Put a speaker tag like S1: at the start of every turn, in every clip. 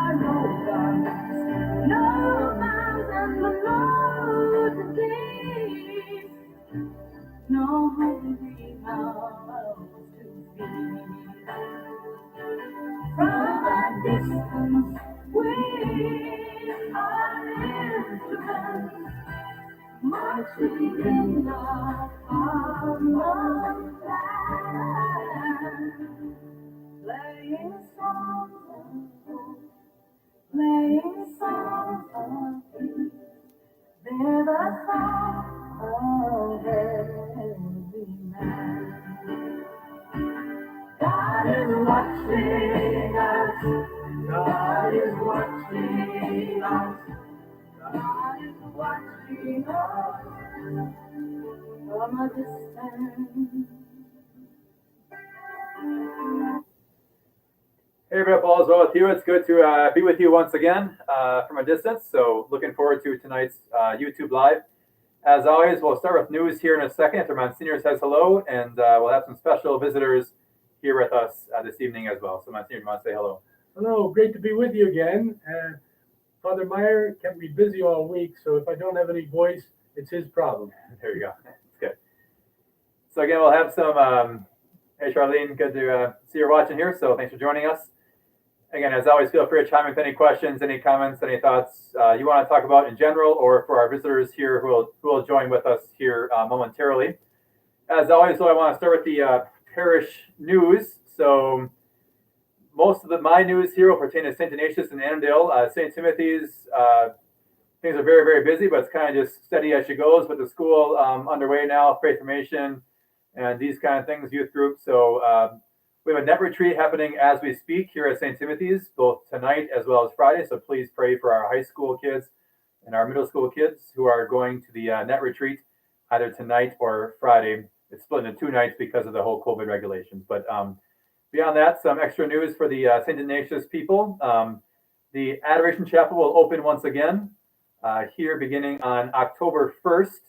S1: are no guns, no mountain below the deep, no hungry mouths to feed. From a distance, we are instruments, marching in the common land, playing songs of hope, playing songs of peace. They're the song of every man. God is watching us. God is watching us. God is watching us from a distance.
S2: Hey everybody, Paul as well with you. It's good to be with you once again from a distance. So looking forward to tonight's YouTube Live. As always, we'll start with news here in a second after Monsignor says hello, and we'll have some special visitors here with us this evening as well. So Monsignor, you want to say hello?
S3: Hello, great to be with you again. Father Meyer kept me busy all week, so if I don't have any voice, it's his problem.
S2: There you go. It's good. So again, we'll have some, hey Charlene, good to see you're watching here, so thanks for joining us. Again, as always, feel free to chime in with any questions, any comments, any thoughts you want to talk about in general, or for our visitors here who will join with us here momentarily. As always, though, I want to start with the parish news. So most of my news here will pertain to St. Ignatius and Annandale. St. Timothy's, things are very, very busy, but it's kind of just steady as she goes with the school underway now, faith formation, and these kind of things, youth groups. So we have a net retreat happening as we speak here at St. Timothy's, both tonight as well as Friday. So please pray for our high school kids and our middle school kids who are going to the net retreat either tonight or Friday. It's split into 2 nights because of the whole COVID regulations. But beyond that, some extra news for the St. Ignatius people. The Adoration Chapel will open once again here beginning on October 1st.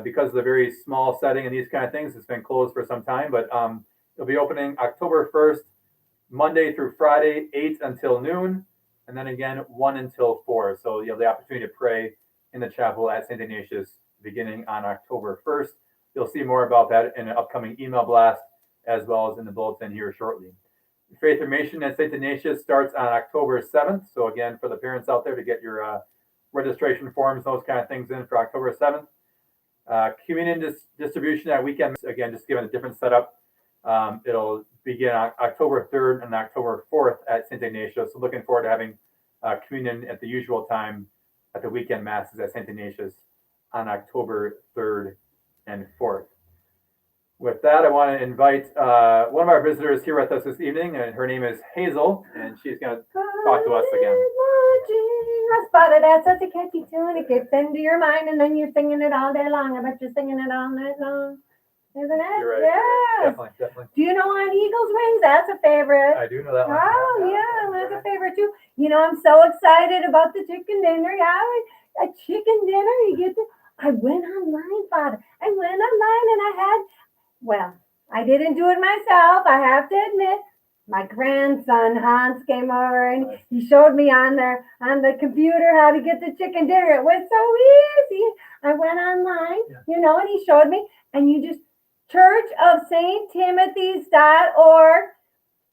S2: Because of the very small setting and these kind of things, it's been closed for some time, but it'll be opening October 1st, Monday through Friday, 8 until noon, and then again 1 until 4. So you have the opportunity to pray in the chapel at St. Ignatius beginning on October 1st. You'll see more about that in an upcoming email blast as well as in the bulletin here shortly. Faith formation at St. Ignatius starts on October 7th. So again, for the parents out there to get your registration forms, those kind of things in for October 7th. Communion distribution at weekend, again, just given a different setup. It'll begin October 3rd and October 4th at St. Ignatius. So looking forward to having communion at the usual time at the weekend masses at St. Ignatius on October 3rd and 4th. With that, I want to invite one of our visitors here with us this evening, and her name is Hazel, and she's going to talk to us again.
S4: I spotted out such a catchy tune, it gets into your mind, and then you're singing it all day long. I bet you're singing it all night long. Isn't it?
S2: You're right.
S4: Yes.
S2: Definitely.
S4: Do you know On Eagle's Wings? That's a favorite.
S2: I do know that one.
S4: Oh, yeah, that's a favorite too. You know, I'm so excited about the chicken dinner. Yeah, a chicken dinner, you get to. I went online, Father. I went online and I had, well, I didn't do it myself, I have to admit. My grandson Hans came over and he showed me on the computer how to get the chicken dinner. It was so easy. I went online, you know, and he showed me, and you just churchofsttimothy's.org.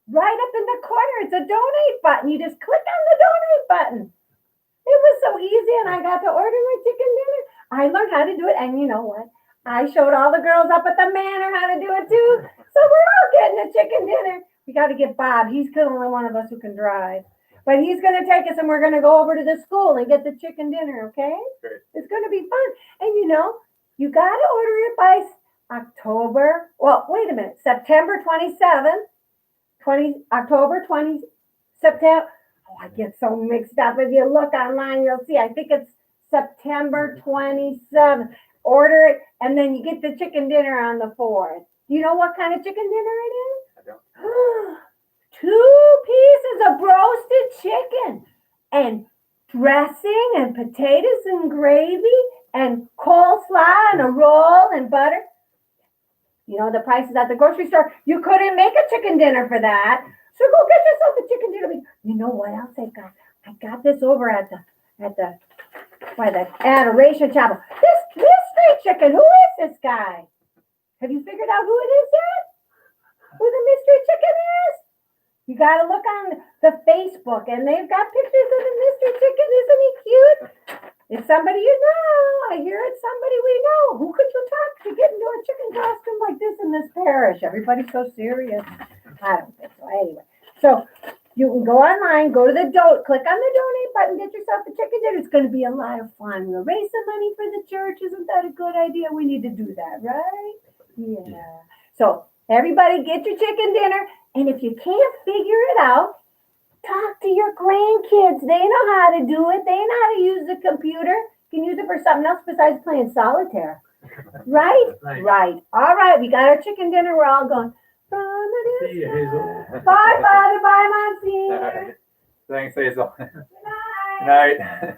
S4: Right up in the corner, it's a donate button. You just click on the donate button. It was so easy, and I got to order my chicken dinner. I learned how to do it, and you know what? I showed all the girls up at the manor how to do it too. So we're all getting a chicken dinner. We got to get Bob. He's the only one of us who can drive. But he's going to take us, and we're going to go over to the school and get the chicken dinner, okay?
S2: Great.
S4: It's going to be fun. And you know, you got to order it by September 27th, October 20, September. Oh, I get so mixed up. If you look online, you'll see. I think it's September 27th. Order it, and then you get the chicken dinner on the 4th. Do you know what kind of chicken dinner it is?
S2: I don't.
S4: 2 pieces of roasted chicken and dressing and potatoes and gravy and coleslaw and a roll and butter. You know the prices at the grocery store. You couldn't make a chicken dinner for that. So go get yourself a chicken dinner. You know what else I got? I got this over at the by the Adoration Chapel. This mystery chicken. Who is this guy? Have you figured out who it is yet? Who the mystery chicken is? You got to look on the Facebook, and they've got pictures of the mystery chicken. Isn't he cute? It's somebody you know. I hear it's somebody we know. Who could you talk to get into a chicken costume like this in this parish? Everybody's so serious. I don't think so. Anyway, so you can go online, go to the click on the donate button, get yourself a chicken dinner. It's going to be a lot of fun. We'll raise some money for the church. Isn't that a good idea? We need to do that, right? Yeah. So everybody get your chicken dinner. And if you can't figure it out, talk to your grandkids. They know how to do it. They know how to use the computer. You can use it for something else besides playing solitaire. Right? Right. All right. We got our chicken dinner. We're all going.
S3: See you, Hazel.
S4: Bye, Father. Bye, Monsignor.
S2: Thanks, Hazel.
S4: Good
S2: Good
S4: night.
S2: night.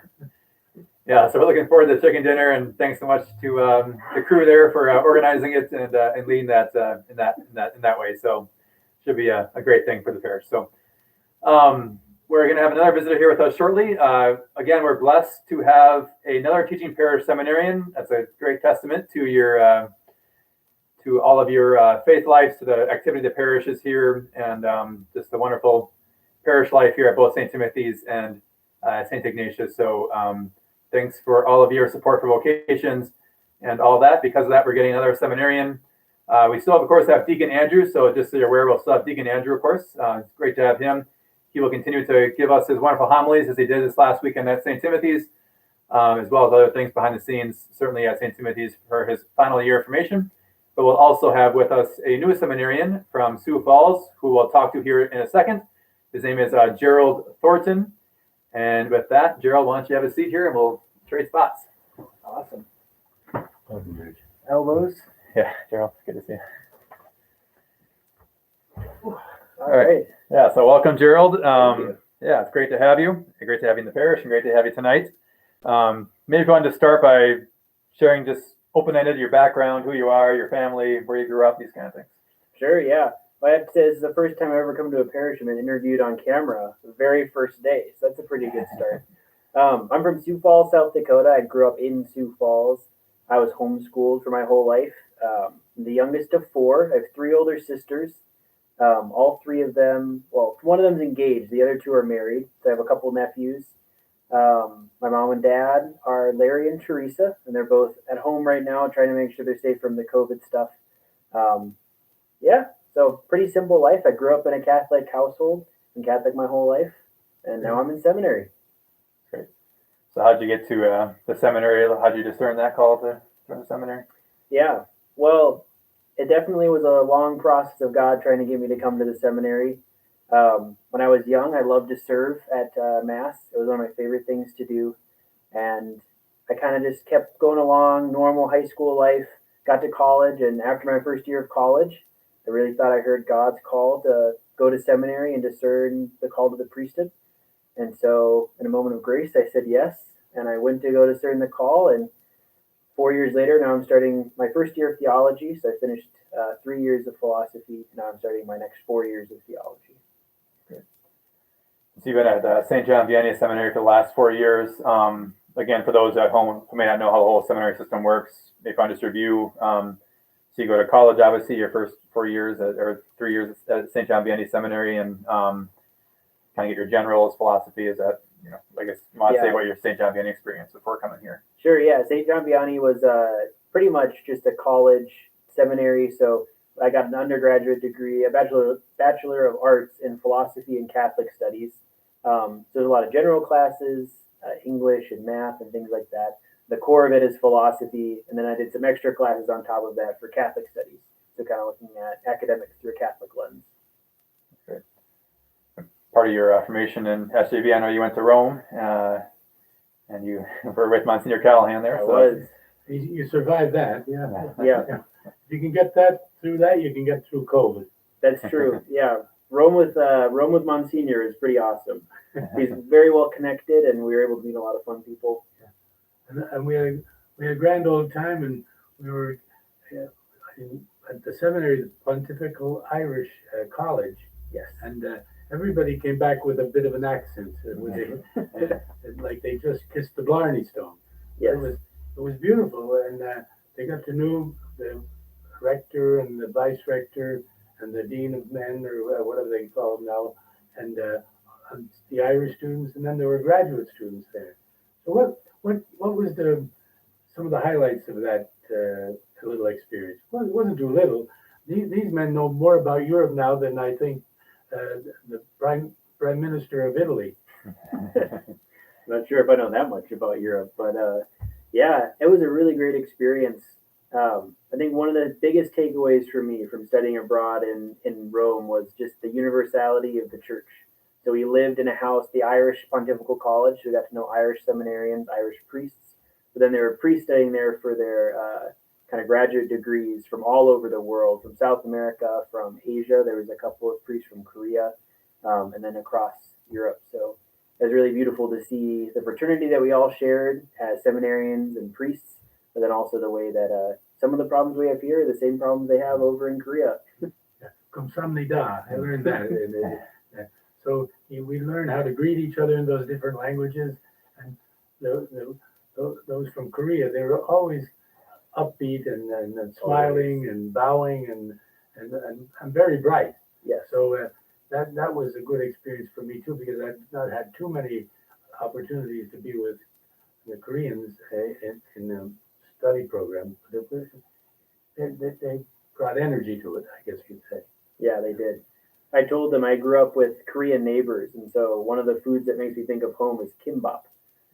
S2: Yeah, so we're looking forward to the chicken dinner, and thanks so much to the crew there for organizing it and leading that in that way. So should be a great thing for the parish. So we're going to have another visitor here with us shortly. Again, we're blessed to have another teaching parish seminarian. That's a great testament to your to all of your faith lives, to the activity the parish is here, and just the wonderful parish life here at both St. Timothy's and St. Ignatius. So thanks for all of your support for vocations and all that. Because of that, we're getting another seminarian. We still, of course, have Deacon Andrew. So just so you're aware, we'll still have Deacon Andrew, of course. It's great to have him. He will continue to give us his wonderful homilies as he did this last weekend at St. Timothy's, as well as other things behind the scenes, certainly at St. Timothy's for his final year of formation. But we'll also have with us a new seminarian from Sioux Falls, who we'll talk to here in a second. His name is Gerald Thornton. And with that, Gerald, why don't you have a seat here and we'll trade spots.
S5: Awesome. Elbows.
S2: Yeah, Gerald, good to see you.
S5: All right.
S2: Yeah, so welcome, Gerald.
S5: You.
S2: Yeah, it's great to have you. Great to have you in the parish and great to have you tonight. Maybe if you wanted to start by sharing just open-ended your background, who you are, your family, where you grew up, these kind of things.
S5: Sure, yeah. I have to say, this is the first time I've ever come to a parish and been interviewed on camera, the very first day. So that's a pretty good start. I'm from Sioux Falls, South Dakota. I grew up in Sioux Falls. I was homeschooled for my whole life. I'm the youngest of four. I have three older sisters. All three of them, well, one of them's engaged. The other two are married. So I have a couple nephews. My mom and dad are Larry and Teresa, and they're both at home right now trying to make sure they're safe from the COVID stuff. Yeah, so pretty simple life. I grew up in a Catholic household, been Catholic my whole life, and now I'm in seminary.
S2: Great. So how'd you get to the seminary? How'd you discern that call to join the seminary?
S5: Yeah, well, it definitely was a long process of God trying to get me to come to the seminary. When I was young, I loved to serve at Mass. It was one of my favorite things to do. And I kind of just kept going along, normal high school life, got to college. And after my first year of college, I really thought I heard God's call to go to seminary and discern the call to the priesthood. And so in a moment of grace, I said yes. And I went to go discern the call. And 4 years later, now I'm starting my first year of theology. So I finished 3 years of philosophy. Now I'm starting my next 4 years of theology.
S2: So you've been at St. John Vianney Seminary for the last 4 years. Again, for those at home who may not know how the whole seminary system works, maybe I'll just review. So you go to college, obviously, your first 4 years or 3 years at St. John Vianney Seminary, and kind of get your generals philosophy. Is that, I guess you want to say about your St. John Vianney experience before coming here?
S5: Sure, yeah. St. John Vianney was pretty much just a college seminary. So I got an undergraduate degree, a Bachelor of Arts in Philosophy and Catholic Studies. So there's a lot of general classes, English and math and things like that. The core of it is philosophy, and then I did some extra classes on top of that for Catholic Studies. So kind of looking at academics through a Catholic lens.
S2: Great. Part of your formation in SJV, I know you went to Rome, and you were with Monsignor Callahan there.
S5: I was.
S3: You survived that, yeah.
S5: Yeah.
S3: If you can get through that, you can get through COVID.
S5: That's true. Yeah. Rome with Monsignor is pretty awesome. He's very well connected, and we were able to meet a lot of fun people.
S3: And we had a grand old time, and we were at the seminary, the Pontifical Irish College,
S5: Yes.
S3: And everybody came back with a bit of an accent, like they just kissed the Blarney Stone.
S5: Yes.
S3: It was beautiful, and they got to know the rector and the vice rector and the dean of men, or whatever they call them now, and the Irish students, and then there were graduate students there. So what was some of the highlights of that little experience? Well, it wasn't too little. These men know more about Europe now than I think the prime minister of Italy.
S5: Not sure if I know that much about Europe, but yeah, it was a really great experience. I think one of the biggest takeaways for me from studying abroad in Rome was just the universality of the church. So we lived in a house, the Irish Pontifical College, so we got to know Irish seminarians, Irish priests. But then there were priests studying there for their kind of graduate degrees from all over the world, from South America, from Asia. There was a couple of priests from Korea, and then across Europe. So it was really beautiful to see the fraternity that we all shared as seminarians and priests, but then also the way that some of the problems we have here are the same problems they have over in Korea.
S3: Kamsamnida, I learned that. So we learn how to greet each other in those different languages. And those from Korea, they were always upbeat and smiling and bowing and very bright.
S5: Yes.
S3: So that was a good experience for me too, because I've not had too many opportunities to be with the Koreans in the study program. They brought energy to it, I guess you'd say.
S5: Yeah, they did. I told them I grew up with Korean neighbors, and so one of the foods that makes me think of home is kimbap.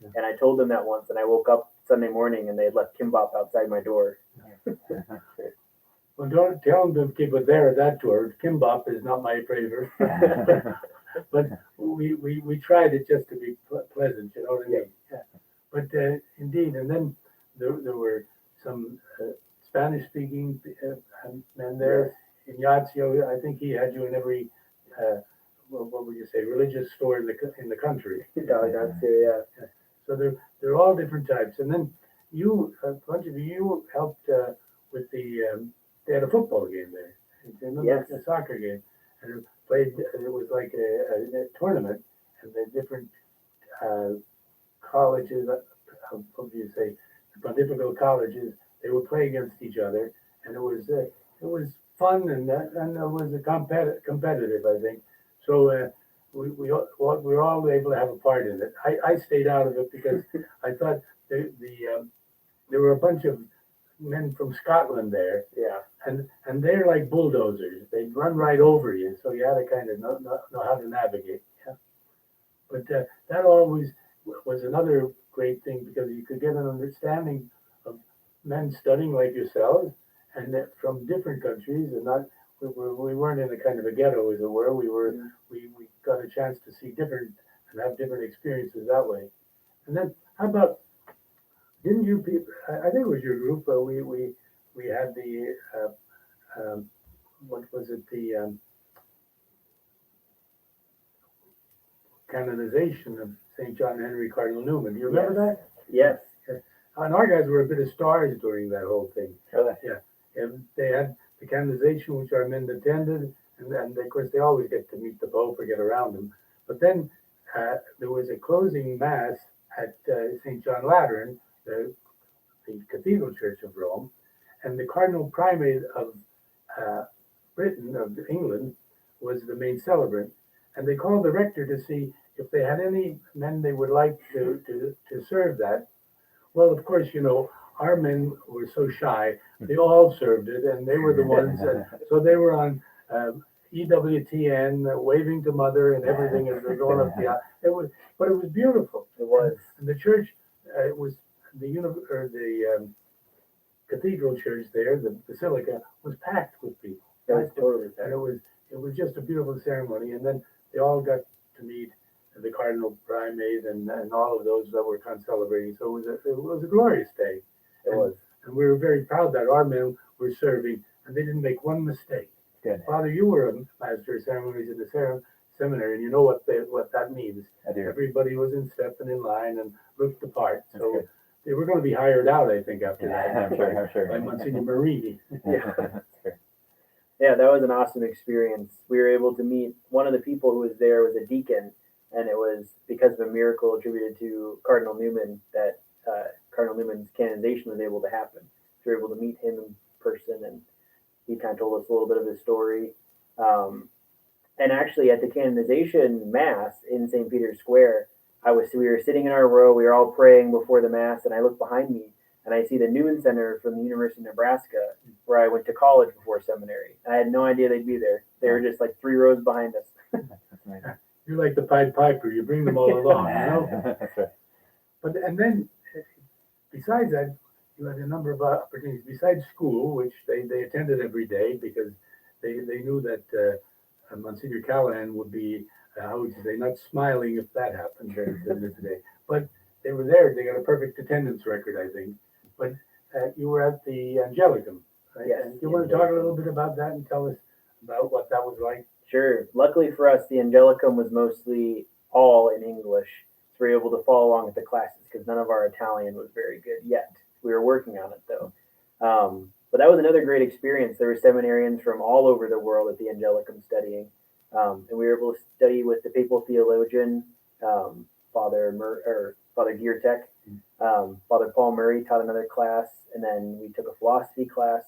S3: Yeah.
S5: And I told them that once, and I woke up Sunday morning and they had left kimbap outside my door.
S3: Well, don't tell them to keep it there at that tour. Kimbap is not my favorite, but we tried it just to be pleasant, you know what I mean? Yeah. But indeed, and then there were some Spanish-speaking men there. Ignazio, I think he had you in every what would you say, religious store in the country.
S5: Yeah.
S3: So they're all different types. And then a bunch of you helped with they had a football game there.
S5: Yes.
S3: A soccer game. And it was like a tournament, and the different colleges, what do you say, the pontifical colleges, they would play against each other, and it was fun and it was competitive, I think. So we were all able to have a part in it. I stayed out of it because I thought there were a bunch of men from Scotland there.
S5: Yeah.
S3: And they're like bulldozers. They'd run right over you, so you had to kind of know how to navigate. Yeah. But that always was another great thing, because you could get an understanding of men studying like yourselves, and from different countries, and not we weren't in a kind of a ghetto, as it were. We got a chance to see different and have different experiences that way. And then how about, didn't you people? I think it was your group. We had the what was it, the canonization of St. John Henry Cardinal Newman. Do you remember that?
S5: Yes.
S3: And our guys were a bit of stars during that whole thing.
S2: Really?
S3: Yeah. And they had the canonization, which our men attended, and of course they always get to meet the Pope or get around him. But then there was a closing mass at St. John Lateran, the Cathedral Church of Rome, and the Cardinal Primate of Britain, of England, was the main celebrant. And they called the rector to see if they had any men they would like to serve that. Well, of course, our men were so shy, they all served it, and they were the ones so they were on EWTN, waving to Mother and everything as they're going up the aisle. But it was beautiful.
S5: It was.
S3: And the church, it was the cathedral church there, the basilica, was packed with people.
S5: It was totally
S3: And it was just a beautiful ceremony. And then they all got to meet the Cardinal Primate and all of those that were celebrating. So it was a glorious day.
S5: It was.
S3: And we were very proud that our men were serving, and they didn't make one mistake.
S2: Good.
S3: Father, you were a master of ceremonies in the seminary, and you know what that means.
S2: I do.
S3: Everybody was in step and in line and looked the part.
S2: That's
S3: So
S2: good.
S3: they were going to be hired out, I think, after that.
S2: I'm sure.
S3: By Monsignor Marini.
S5: Yeah. Yeah, that was an awesome experience. We were able to meet people who was there was a deacon, and it was because of a miracle attributed to Cardinal Newman that Cardinal Newman's canonization was able to happen. We were able to meet him in person, and he kind of told us a little bit of his story. And actually, at the canonization mass in St. Peter's Square, we were sitting in our row, we were all praying before the mass, and I look behind me and I see the Newman Center from the University of Nebraska, where I went to college before seminary. And I had no idea they'd be there. They were just like 3 rows behind us.
S3: You're like the Pied Piper. You bring them all along, you know.
S2: That's right.
S3: But and then besides that, you had a number of opportunities besides school, which they attended every day because they knew that Monsignor Callahan would be how would you say not smiling if that happened during the day. But they were there. They got a perfect attendance record, I think. But you were at the Angelicum, right?
S5: Yes.
S3: And do you want to talk a little bit about that and tell us about what that was like?
S5: Sure. Luckily for us, the Angelicum was mostly all in English. So we were able to follow along with the classes because none of our Italian was very good yet. We were working on it though. But that was another great experience. There were seminarians from all over the world at the Angelicum studying. And we were able to study with the papal theologian, Father Giertek. Father Paul Murray taught another class, and then we took a philosophy class.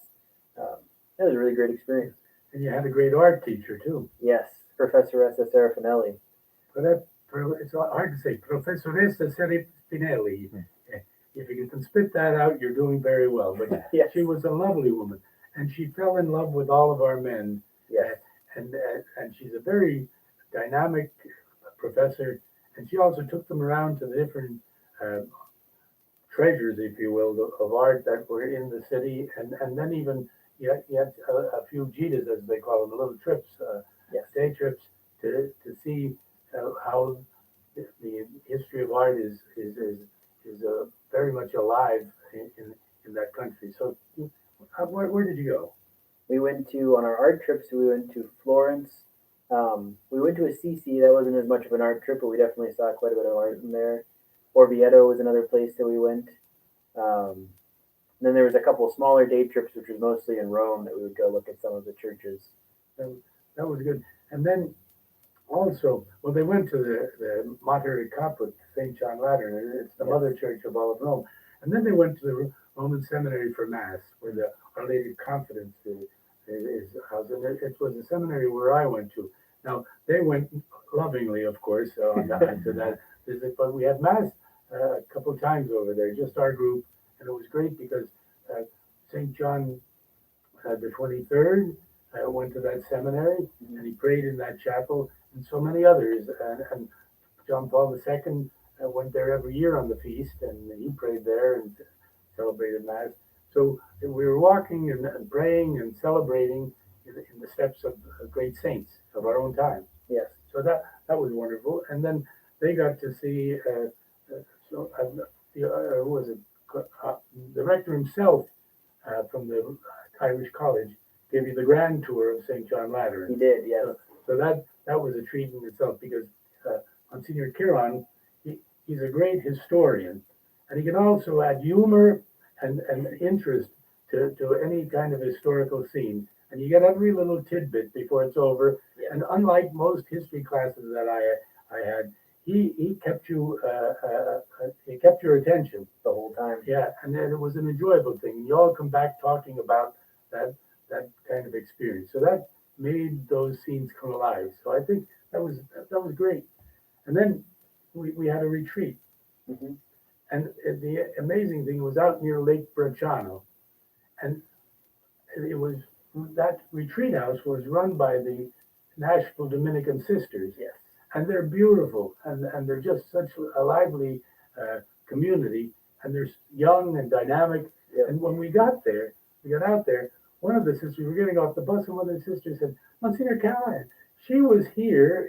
S5: That was a really great experience.
S3: And you had a great art teacher too.
S5: Yes, Professor S.S. Serafinelli.
S3: It's hard to say, Professoressa Seraffinelli. If you can spit that out, you're doing very well. But
S5: Yes.
S3: she was a lovely woman, and she fell in love with all of our men.
S5: Yes.
S3: And she's a very dynamic professor, and she also took them around to the different treasures, if you will, of art that were in the city, and then even you had a few jitas, as they call them, little trips,
S5: Yes.
S3: day trips to see how the history of art is very much alive in that country. So, where did you go?
S5: We went to, on our art trips, we went to Florence. We went to Assisi. That wasn't as much of an art trip, but we definitely saw quite a bit of art in there. Orvieto was another place that we went. And then there was a couple of smaller day trips, which was mostly in Rome, that we would go look at some of the churches.
S3: That was good. And then also, well, they went to the Mater Caput, St. John Lateran. It's the mother church of all of Rome. And then they went to the Roman Seminary for Mass, where the Our Lady of Confidence is housed. And it was a seminary where I went to. Now, they went lovingly, of course, to that visit, but we had Mass a couple of times over there, just our group. And it was great because St. John the 23rd went to that seminary, and he prayed in that chapel, and so many others. And John Paul II went there every year on the feast, and he prayed there and celebrated Mass. So we were walking and praying and celebrating in the steps of great saints of our own time.
S5: Yes.
S3: So that was wonderful. And then they got to see the rector himself from the Irish College gave you the grand tour of St. John Lateran.
S5: He did, yes.
S3: So that was a treat in itself because Monsignor Kiran, he's a great historian, and he can also add humor and interest to any kind of historical scene. And you get every little tidbit before it's over.
S5: Yeah.
S3: And unlike most history classes that I had, he kept you he kept your attention
S5: The whole time.
S3: Yeah, and then it was an enjoyable thing. You all come back talking about that kind of experience. So that made those scenes come alive. So I think that was great. And then we had a retreat.
S5: Mm-hmm.
S3: And the amazing thing was out near Lake Bracciano. And it was, that retreat house was run by the Nashville Dominican Sisters.
S5: Yes.
S3: And they're beautiful, and they're just such a lively community, and they're young and dynamic.
S5: Yep.
S3: And when we got out there, one of the sisters, we were getting off the bus, and one of the sisters said, Monsignor Callahan, she was here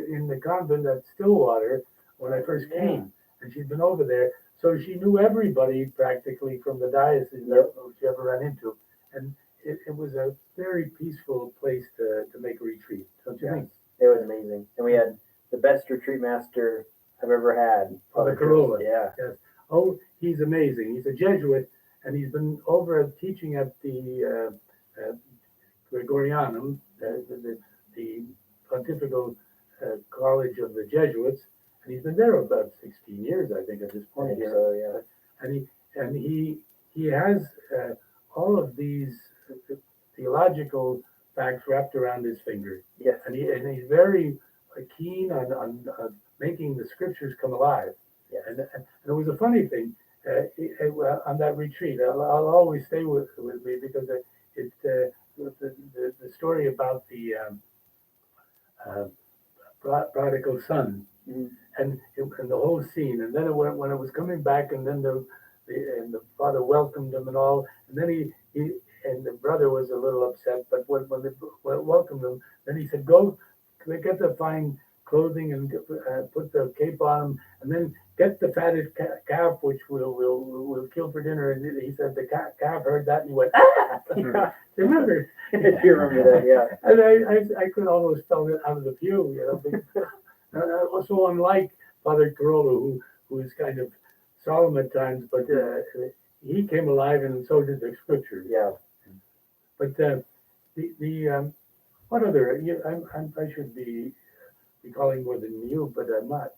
S3: in the convent at Stillwater when I first came, and she'd been over there, so she knew everybody practically from the diocese that she ever ran into, and it was a very peaceful place to make a retreat, don't you think?
S5: It was amazing. And we had the best retreat master I've ever had.
S3: Father Carolla.
S5: Yeah.
S3: Yes. Oh, he's amazing. He's a Jesuit, and he's been over teaching at the Gregorianum, the Pontifical college of the Jesuits, and he's been there about 16 years, I think, at this point.
S5: So yeah.
S3: And he has all of these theological facts wrapped around his finger,
S5: Yes.
S3: and he's very keen on making the scriptures come alive.
S5: Yes.
S3: And it was a funny thing on that retreat. I'll always stay with me because the story about the prodigal son,
S5: Mhm.
S3: and the whole scene. And then when it was coming back, and then the father welcomed him and all, and then he and the brother was a little upset. But when they welcomed him, then he said, "Go, get the fine clothing and put the cape on him, and then get the fatted calf, which we'll kill for dinner." And he said the calf heard that and he went, "Ah!"
S5: Yeah.
S3: Remember?
S5: If you remember that, yeah.
S3: And I could almost tell it out of the pew, because, also unlike Father Carollo, who is kind of solemn at times, but he came alive, and so did the scriptures.
S5: Yeah.
S3: But the what other? I should be calling more than you, but I'm not.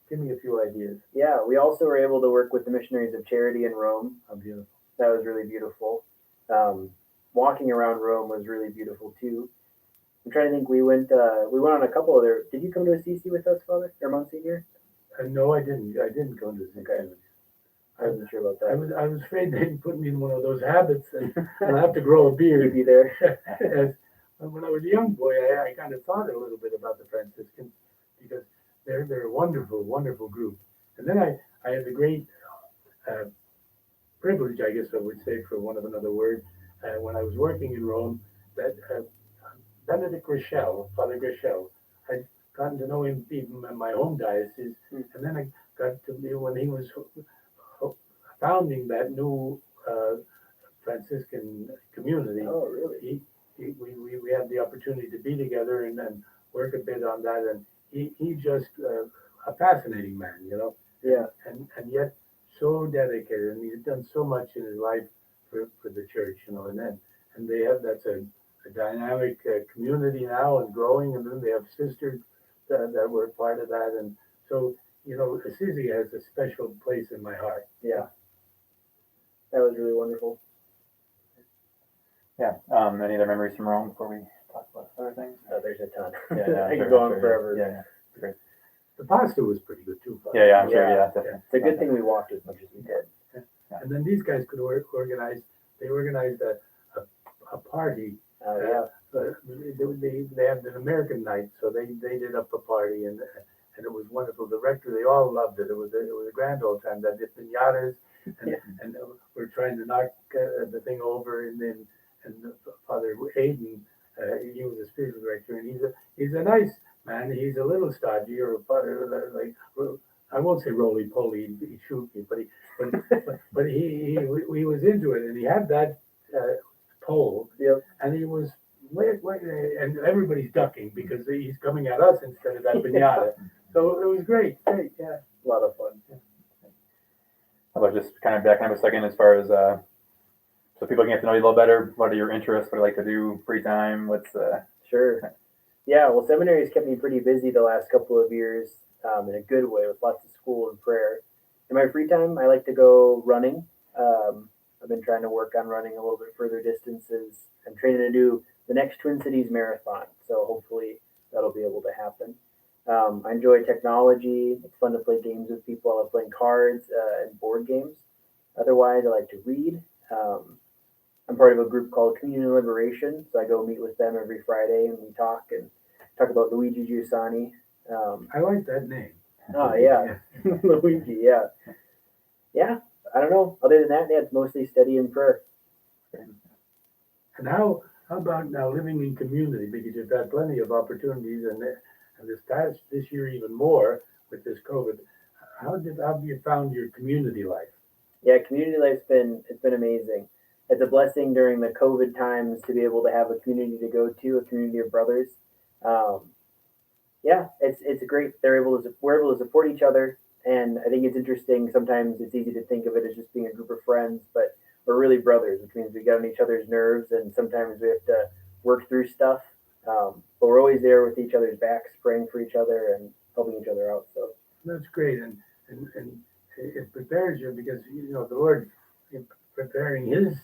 S3: Give me a few ideas.
S5: Yeah, we also were able to work with the Missionaries of Charity in Rome.
S3: How beautiful.
S5: That was really beautiful. Walking around Rome was really beautiful too. I'm trying to think. We went on a couple other. Did you come to Assisi with us, Father, or Monsignor?
S3: No, I didn't. I didn't go to the
S5: Okay. I wasn't sure about that.
S3: I was afraid they'd put me in one of those habits, and I'll have to grow a beard.
S5: You'd be there.
S3: As, when I was a young boy, I kind of thought a little bit about the Franciscans because they're a wonderful, wonderful group. And then I had the great privilege, I guess I would say, for want of another word, when I was working in Rome, that Benedict Rochelle, Father Rochelle, I'd gotten to know him even in my home diocese, and then I got to know when he was founding that new Franciscan community.
S5: Oh, really?
S3: We had the opportunity to be together and work a bit on that, and he's just a fascinating man,
S5: Yeah.
S3: and yet so dedicated, and he's done so much in his life for the church, and they have that's a dynamic community now and growing, and then they have sisters that were part of that, and so Assisi has a special place in my heart.
S5: Yeah. That was really wonderful.
S2: Yeah. Any other memories from Rome before we talk about other things?
S5: There's a ton.
S2: Yeah,
S5: I
S2: sure,
S5: could go on
S2: sure,
S5: forever.
S2: Yeah. Great.
S3: The pasta was pretty good too.
S2: Yeah, I'm sure.
S5: Yeah.
S2: Yeah, definitely.
S5: It's a good thing we walked as much as we did.
S3: And then these guys could organize. They organized a party.
S5: Yeah.
S3: They had an American night, so they did up a party, and it was wonderful. The rector, they all loved it. It was a grand old time. That did pinatas, and we're trying to knock the thing over, and Father Hayden, he was a spiritual director, and he's a nice man. He's a little stodgy, or like I won't say roly poly. He'd shoot me, but he was into it, and he had that pole, and he was wait, and everybody's ducking because he's coming at us instead of that pinata. So it was great, yeah,
S5: A lot of fun.
S2: How about just kind of backing up a second as far as so people can get to know you a little better. What are your interests? What do you like to do? Free time? What's
S5: Sure. Yeah, well, seminary's kept me pretty busy the last couple of years in a good way with lots of school and prayer. In my free time, I like to go running. I've been trying to work on running a little bit further distances. I'm training to do the next Twin Cities Marathon, so hopefully that'll be able to happen. I enjoy technology. It's fun to play games with people. I love playing cards and board games. Otherwise, I like to read. I'm part of a group called Communion Liberation, so I go meet with them every Friday, and we talk about Luigi Giussani.
S3: I like that name.
S5: Oh, yeah. Luigi, yeah. Yeah, I don't know. Other than that, yeah, it's mostly study and prayer.
S3: And how about now living in community? Because you've had plenty of opportunities, and this year even more with this COVID. How have you found your community life?
S5: Yeah, community life's been amazing. It's a blessing during the COVID times to be able to have a community to go to, a community of brothers. Yeah, it's great. We're able to support each other, and I think it's interesting. Sometimes it's easy to think of it as just being a group of friends, but we're really brothers, which means we get on each other's nerves, and sometimes we have to work through stuff. But we're always there with each other's backs, praying for each other and helping each other out. So
S3: That's great, and it prepares you because the Lord, in preparing His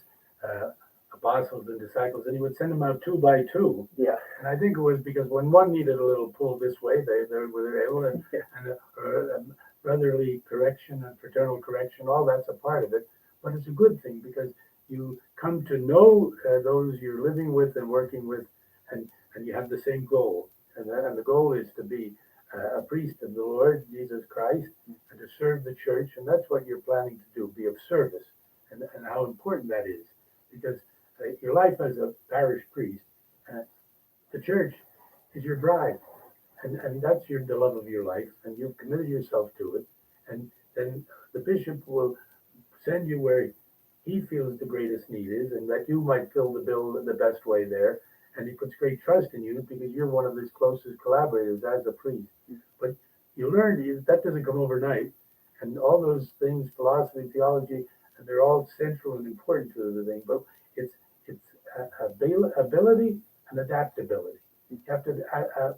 S3: apostles and disciples, and He would send them out two by two.
S5: yeah,
S3: And I think it was because when one needed a little pull this way, they were able, and brotherly correction and fraternal correction, all that's a part of it. But it's a good thing because you come to know those you're living with and working with, and you have the same goal. And the goal is to be a priest of the Lord Jesus Christ and to serve the church. And that's what you're planning to do, be of service. And how important that is. Because your life as a parish priest, the church is your bride. And that's the love of your life. And you've committed yourself to it. And then the bishop will send you where he feels the greatest need is, and that you might fill the bill in the best way there. And he puts great trust in you because you're one of his closest collaborators as a priest. But you learn that doesn't come overnight. And all those things, philosophy, theology, and they're all central and important to the thing. But it's ability and adaptability. You have to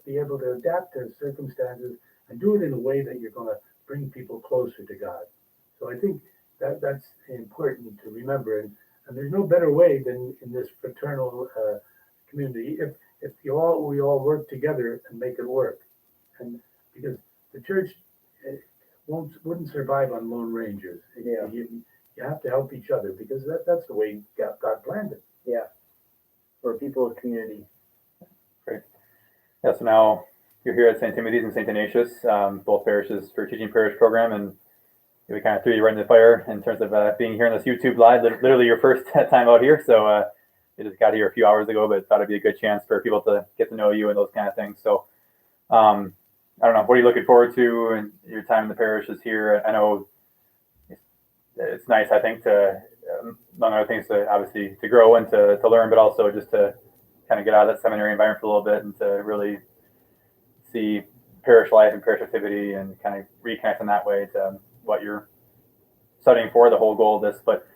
S3: be able to adapt to circumstances and do it in a way that you're going to bring people closer to God. So I think that's important to remember. And there's no better way than in this fraternal community if we all work together and make it work. And because the church wouldn't survive on lone rangers.
S5: Yeah.
S3: You have to help each other because that's the way God planned it.
S5: yeah, we're people of community.
S2: Great. Yeah, so now you're here at St. Timothy's and St. Ignatius, both parishes for teaching parish program, and we kind of threw you right in the fire in terms of being here on this YouTube live, literally your first time out here. So you just got here a few hours ago, but thought it'd be a good chance for people to get to know you and those kind of things. So I don't know, what are you looking forward to in your time in the parishes here? I know it's nice, I think, to, among other things, to obviously to grow and to learn, but also just to kind of get out of that seminary environment for a little bit and to really see parish life and parish activity and kind of reconnect in that way to what you're studying for, the whole goal of this. But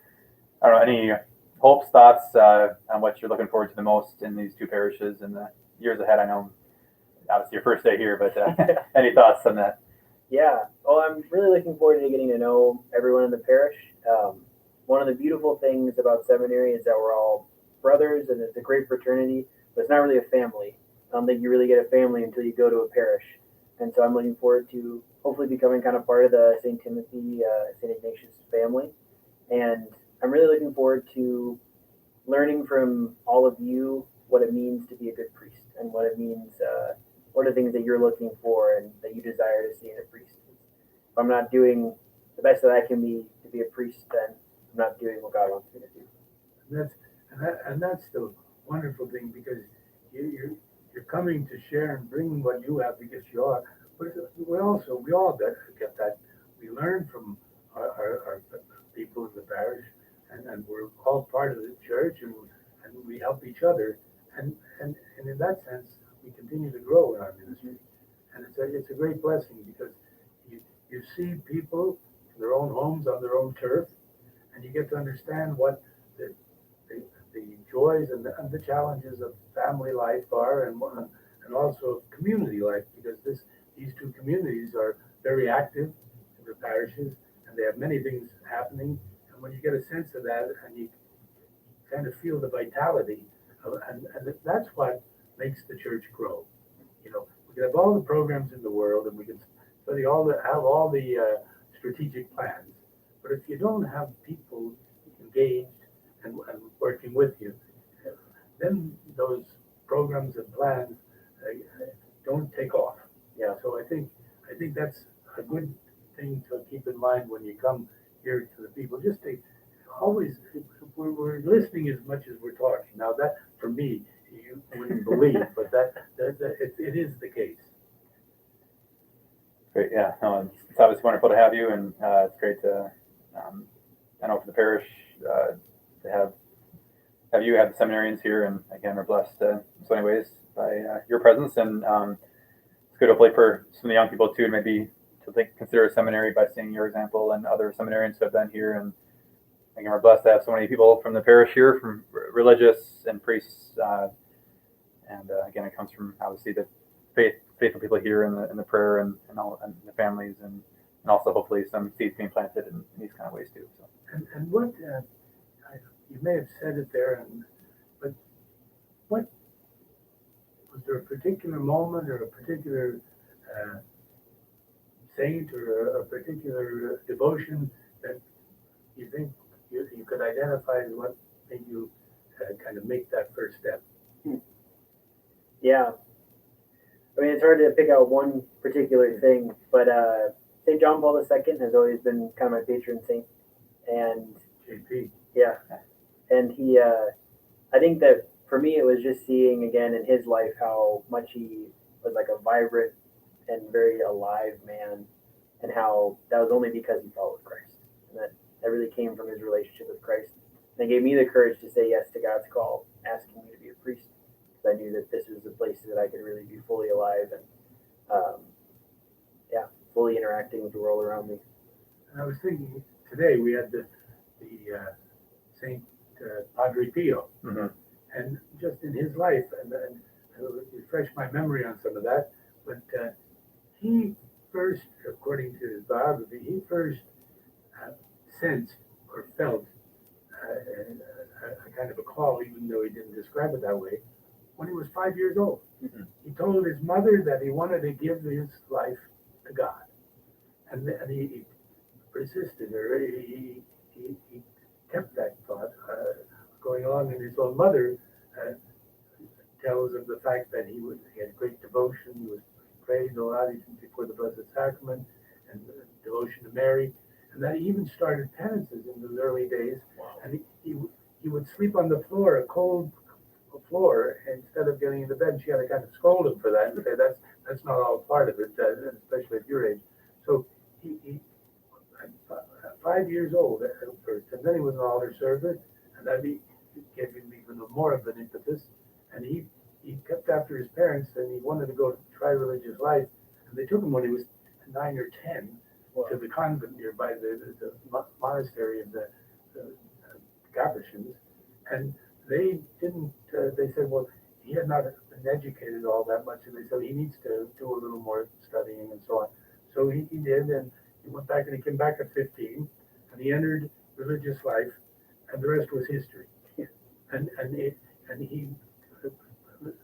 S2: I don't know, any hopes, thoughts on what you're looking forward to the most in these two parishes in the years ahead? I know obviously your first day here, but any thoughts on that?
S5: Yeah, well, I'm really looking forward to getting to know everyone in the parish. One of the beautiful things about seminary is that we're all brothers and it's a great fraternity, but it's not really a family. I don't think you really get a family until you go to a parish. And so I'm looking forward to hopefully becoming kind of part of the St. Timothy, St. Ignatius family. And I'm really looking forward to learning from all of you what it means to be a good priest and what it means, what are the things that you're looking for and that you desire to see in a priest. If I'm not doing the best that I can be to be a priest, then I'm not doing what God wants me to do.
S3: And that's the wonderful thing because you're coming to share and bring what you have because you are. But we all get that. We learn from our people in the parish, and we're all part of the church, and we help each other, and in that sense, we continue to grow in our ministry, and it's a great blessing because you see people in their own homes on their own turf, and you get to understand what the joys and the challenges of family life are, and also community life, because these two communities are very active in the parishes, and they have many things happening. And when you get a sense of that, and you kind of feel the vitality, and that's what makes the church grow. We can have all the programs in the world, and we can study have all the strategic plans, but if you don't have people engaged and working with you, then those programs and plans don't take off. Yeah, so I think that's a good thing to keep in mind when you come here to the people. Just to always, we're listening as much as we're talking. Now that, for me, you wouldn't believe, but it is the case.
S2: Great, yeah. No, it's obviously wonderful to have you, and it's great to, I know for the parish, to have you have the seminarians here, and again, we're blessed in so many ways by your presence, and it's good hopefully for some of the young people too, maybe to consider a seminary by seeing your example and other seminarians who have been here, and again, we're blessed to have so many people from the parish here, from religious and priests, And again, it comes from obviously the faithful people here in the prayer and all and the families and also hopefully some seeds being planted in these kind of ways too. So.
S3: And what you may have said it there, but what was there a particular moment or a particular saint or a particular devotion that you think you could identify as what made you kind of make that first step?
S5: Yeah. I mean, it's hard to pick out one particular thing, but St. John Paul II has always been kind of my patron saint. And
S3: JP.
S5: yeah. And he, I think that for me, it was just seeing again in his life how much he was like a vibrant and very alive man, and how that was only because he followed Christ. And that really came from his relationship with Christ. And it gave me the courage to say yes to God's call, asking me to be a priest. I knew that this was the place that I could really be fully alive and, fully interacting with the world around me.
S3: And I was thinking today we had the Saint Padre Pio, and just in his life, and refresh my memory on some of that. But he first, according to his biography, he first sensed or felt a kind of a call, even though he didn't describe it that way, when he was 5 years old. He told his mother that he wanted to give his life to God. And he persisted, or he kept that thought going on. And his own mother tells of the fact that he had great devotion, he was prayed a lot before the Blessed Sacrament, and devotion to Mary, and that he even started penances in those early days. Wow. And he would sleep on the floor, a cold floor, instead of getting into bed. She had to kind of scold him for that and say that's not all part of it, especially at your age. So he 5 years old at first, and then he was an altar server, and that he gave him even more of an impetus. And he kept after his parents, and he wanted to go try religious life. And they took him when he was 9 or 10 to the convent nearby, the monastery of the Capuchins, and they didn't. They said, well, he had not been educated all that much, and they said he needs to do a little more studying and so on. So he did, and he went back, and he came back at 15, and he entered religious life, and the rest was history. And he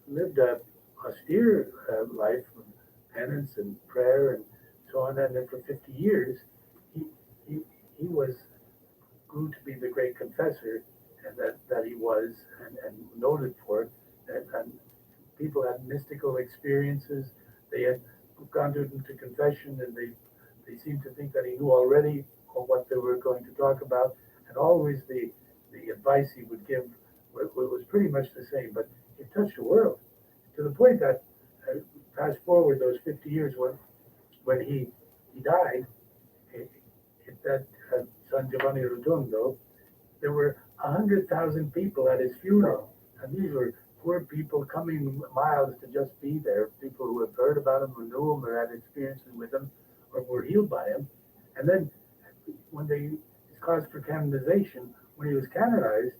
S3: lived a austere life of penance and prayer and so on. And then for 50 years, he grew to be the great confessor and that he was and noted for it. And people had mystical experiences. They had gone to him to confession, and they seemed to think that he knew already what they were going to talk about. And always the advice he would give was pretty much the same, but it touched the world to the point that fast forward those 50 years when he died at San Giovanni Rotondo, there were 100,000 people at his funeral, and these were poor people coming miles to just be there, people who had heard about him, who knew him, or had experiences with him, or were healed by him. And then when his cause for canonization, when he was canonized,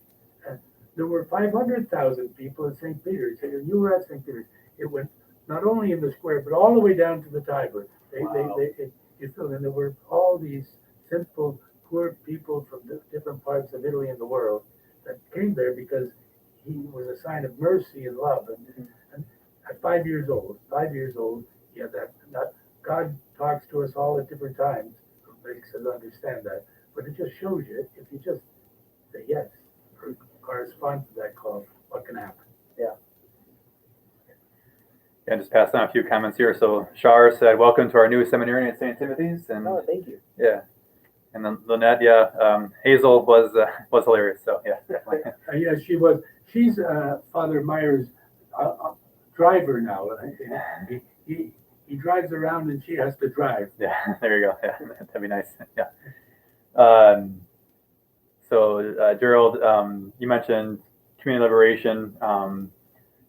S3: there were 500,000 people at St. Peter's. And you were at St. Peter's. It went not only in the square, but all the way down to the Tiber. And there were all these simple, poor people from different parts of Italy and the world that came there because he was a sign of mercy and love. And at 5 years old, yeah, that God talks to us all at different times. It makes us understand that. But it just shows you, if you just say yes, or correspond to that call, what can happen.
S5: Yeah.
S2: Yeah, just passed on a few comments here. So Shar said, "Welcome to our new seminarian at St. Timothy's." And
S5: thank you.
S2: Yeah, and then Lynette, Hazel was hilarious. So yeah, definitely.
S3: Yes, she was. She's Father Meyer's driver now. He drives around, and she has to drive.
S2: Yeah, there you go. Yeah, that'd be nice. Yeah. So Gerald, you mentioned community liberation.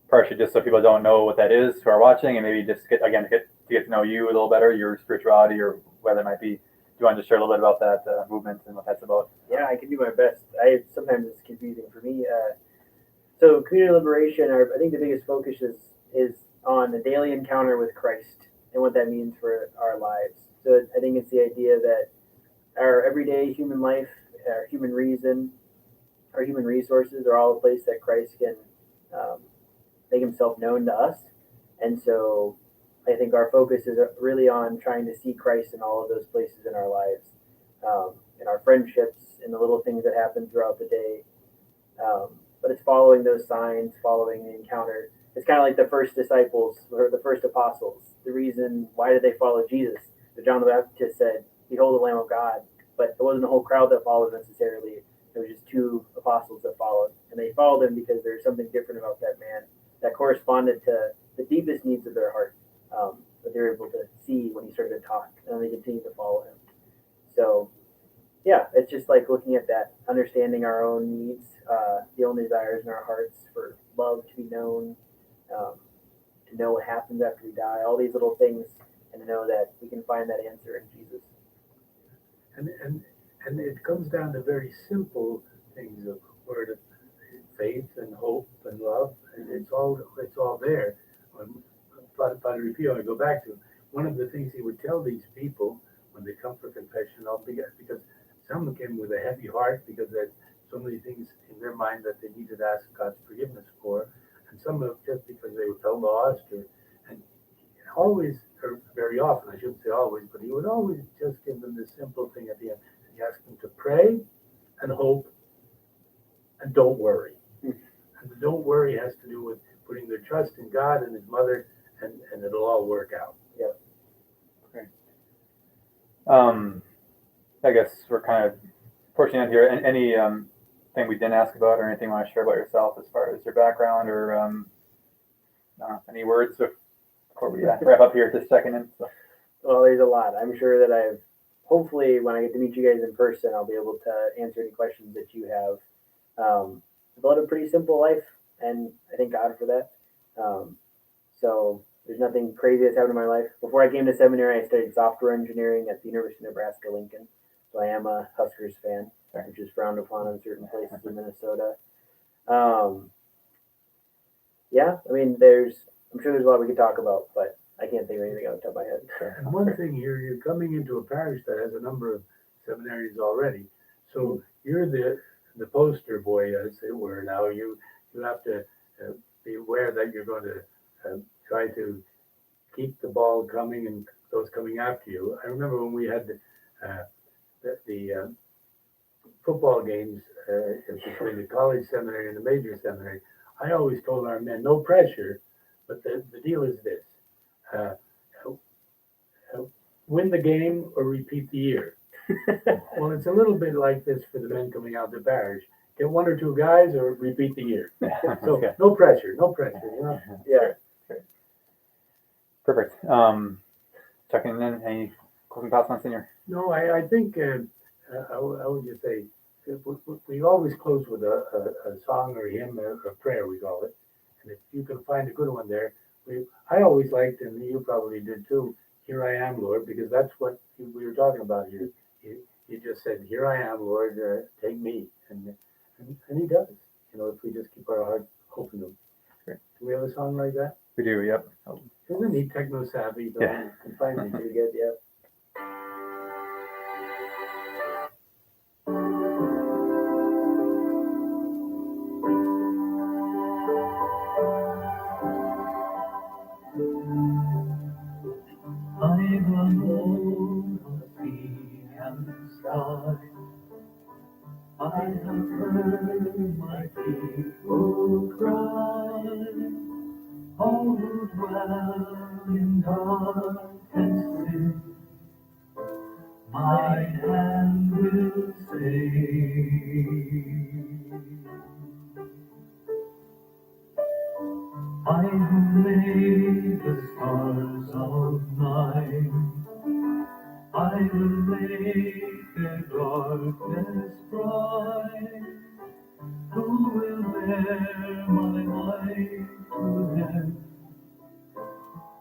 S2: Partially just so people don't know what that is who are watching, and maybe just get to know you a little better, your spirituality, or whether it might be. Do you want to just share a little bit about that movement and what that's about?
S5: Yeah, I can do my best. Sometimes it's confusing for me. So community liberation, I think the biggest focus is on a daily encounter with Christ and what that means for our lives. So I think it's the idea that our everyday human life, our human reason, our human resources are all a place that Christ can make himself known to us. And so I think our focus is really on trying to see Christ in all of those places in our lives, in our friendships, in the little things that happen throughout the day. But it's following those signs, following the encounter. It's kind of like the first disciples or the first apostles. The reason why did they follow Jesus? John the Baptist said, "Behold the Lamb of God," but it wasn't a whole crowd that followed necessarily. It was just two apostles that followed, and they followed him because there's something different about that man that corresponded to the deepest needs of their heart, that they were able to see when he started to talk, and they continued to follow him. So, yeah, it's just like looking at that, understanding our own needs, the own desires in our hearts for love to be known, to know what happens after we die, all these little things, and to know that we can find that answer in Jesus.
S3: And it comes down to very simple things of word of faith and hope and love, and it's all there. Father Rufio, I go back to one of the things he would tell these people when they come for confession, because some came with a heavy heart because there's so many things in their mind that they needed to ask God's forgiveness for, and some of just because they felt lost, and always, or very often, I shouldn't say always, but he would always just give them this simple thing at the end. He asked them to pray and hope and don't worry. And the don't worry has to do with putting their trust in God and his mother, and it'll all work out.
S5: Yeah.
S2: Great. I guess we're kind of pushing on here. Any thing we didn't ask about, or anything you want to share about yourself as far as your background, or any words before we wrap up here just checking in? So.
S5: Well, there's a lot. I'm sure that hopefully when I get to meet you guys in person, I'll be able to answer any questions that you have. I've led a pretty simple life, and I thank God for that. So there's nothing crazy that's happened in my life. Before I came to seminary, I studied software engineering at the University of Nebraska-Lincoln. So I am a Huskers fan, which is frowned upon in certain places in Minnesota. Yeah, I mean, I'm sure there's a lot we could talk about, but I can't think of anything off the top of my head.
S3: And one thing here, you're coming into a parish that has a number of seminaries already. So you're the poster boy, as it were. Now you have to be aware that you're going to try to keep the ball coming and those coming after you. I remember when we had the football games between the college seminary and the major seminary. I always told our men, no pressure, but the deal is this. Win the game or repeat the year. Well, it's a little bit like this for the men coming out of the parish. Get one or two guys or repeat the year. So okay. No pressure. You know?
S5: Yeah.
S2: Perfect. Checking in. Any closing thoughts, Monsignor?
S3: No, I think I would just say we always close with a song or a hymn or a prayer, we call it. And if you can find a good one there, I always liked, and you probably did too, "Here I am, Lord," because that's what we were talking about here. He just said, "Here I am, Lord, take me," and he does. You know, if we just keep our heart open to him.
S2: Great.
S3: Do we have a song like that?
S2: We do. Yep.
S3: Isn't he techno savvy?
S2: Yeah.
S3: You can find me pretty good. Yeah.
S1: I'm alone on sea and sky. I have heard my people cry. All who dwell in dark and sin, my hand will save. I who made the stars of night, I will make their darkness bright. Who will bear my light to them?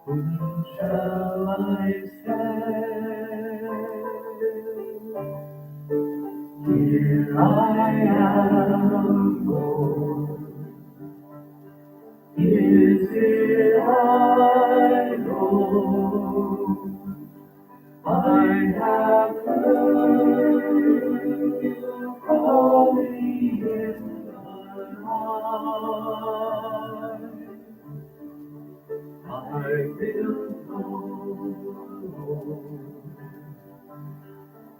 S1: Whom shall I send? Here I am, Lord, Is it I, Lord? I have heard you call me in the night. I will go.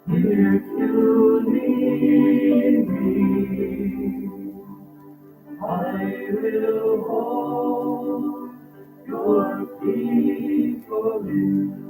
S1: If you need me, I will hold your people in